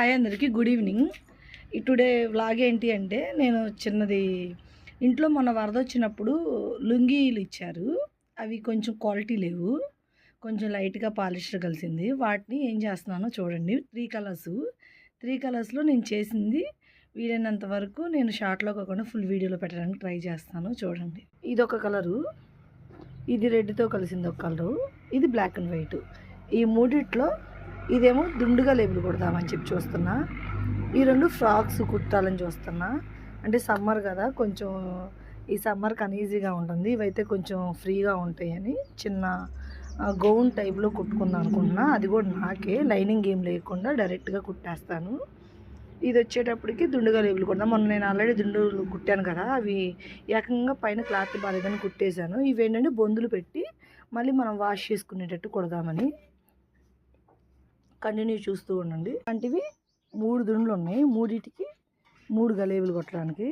Hi అందరికీ good evening. Today vlog ఏంటి అంటే నేను చిన్నది ఇంట్లో మొన్న వరద వచ్చినప్పుడు లుంగీలు ఇచ్చారు. అవి కొంచెం క్వాలిటీ లేవు, కొంచెం లైట్గా పాలిస్టర్ కలిసింది. వాటిని ఏం చేస్తున్నానో చూడండి. త్రీ కలర్స్లో నేను చేసింది వీలైనంత వరకు నేను షార్ట్లో కాకుండా ఫుల్ వీడియోలో పెట్టడానికి ట్రై చేస్తాను. చూడండి, ఇది ఒక కలరు, ఇది రెడ్తో కలిసింది ఒక కలరు, ఇది బ్లాక్ అండ్ వైట్. ఈ మూడిట్లో ఇదేమో దుండుగా లేబుల్ కొడదామని చెప్పి చూస్తున్నా. ఈ రెండు ఫ్రాక్స్ కుట్టాలని చూస్తున్నా. అంటే సమ్మర్ కదా, కొంచెం ఈ సమ్మర్కి అన్ఈజీగా ఉంటుంది. ఇవైతే కొంచెం ఫ్రీగా ఉంటాయని చిన్న గౌన్ టైప్లో కుట్టుకుందాం అనుకుంటున్నా. అది కూడా నాకే, లైనింగ్ ఏం లేకుండా డైరెక్ట్గా కుట్టేస్తాను. ఇది వచ్చేటప్పటికి దుండుగా లేబుల్ కొడదాం. మొన్న నేను ఆల్రెడీ దుండులు కుట్టాను కదా, అవి ఏకంగా పైన క్లాత్ బాగాలేదని కుట్టేశాను. ఇవేంటంటే బొందులు పెట్టి మళ్ళీ మనం వాష్ చేసుకునేటట్టు కొడదామని. కంటిన్యూ చూస్తూ ఉండండి. అలాంటివి 3 దుండ్లు ఉన్నాయి, మూడింటికి 3 గలేబులు కొట్టడానికి.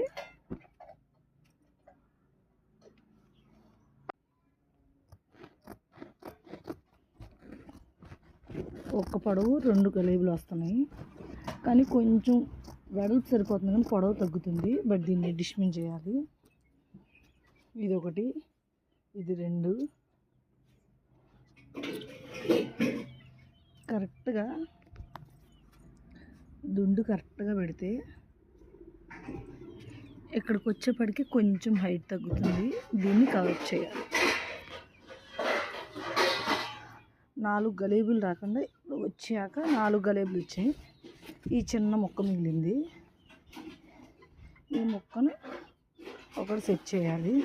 ఒక్క పొడవు 2 గలేబులు వస్తున్నాయి, కానీ కొంచెం వెడల్పు సరిపోతుంది కానీ పొడవు తగ్గుతుంది. బట్ దీన్ని డిస్మిన్ చేయాలి. ఇది ఒకటి, ఇది 2. కరెక్ట్గా దుండు కరెక్ట్గా పెడితే ఇక్కడికి వచ్చేప్పటికి కొంచెం హైట్ తగ్గుతుంది. దీన్ని కవర్ చేయాలి. 4 గలేబులు రాకుండా వచ్చాక 4 గలేబులు వచ్చాయి. ఈ చిన్న ముక్క మిగిలింది, ఈ ముక్కను ఒకటి సెట్ చేయాలి.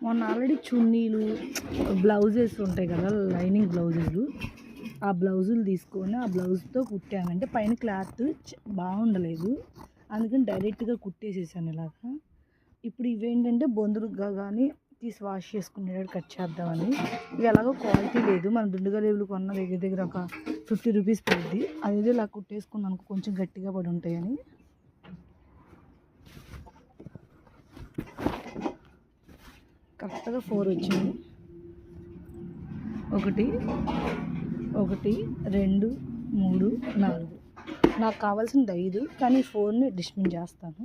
మొన్న ఆల్రెడీ చున్నీలు, బ్లౌజెస్ ఉంటాయి కదా, లైనింగ్ బ్లౌజులు, ఆ బ్లౌజులు తీసుకొని ఆ బ్లౌజ్తో కుట్టానంటే పైన క్లాత్ బాగుండలేదు, అందుకని డైరెక్ట్గా కుట్టేసేసాను ఇలాగా. ఇప్పుడు ఇవేంటంటే బొందులుగా కానీ తీసి వాష్ చేసుకునేటట్టు కట్ చేద్దామని. ఇవి ఎలాగో క్వాలిటీ లేదు, మన దుండుగా లేవులు కొన్న దగ్గర ఒక 50 రూపీస్ పడుద్ది. అదేదో ఇలా కుట్టేసుకున్నాను కొంచెం గట్టిగా పడి ఉంటాయని. కరెక్ట్గా 4 వచ్చింది. 1 2 3 4. నాకు కావాల్సింది 5, కానీ 4ని డిస్మిన్ చేస్తాను.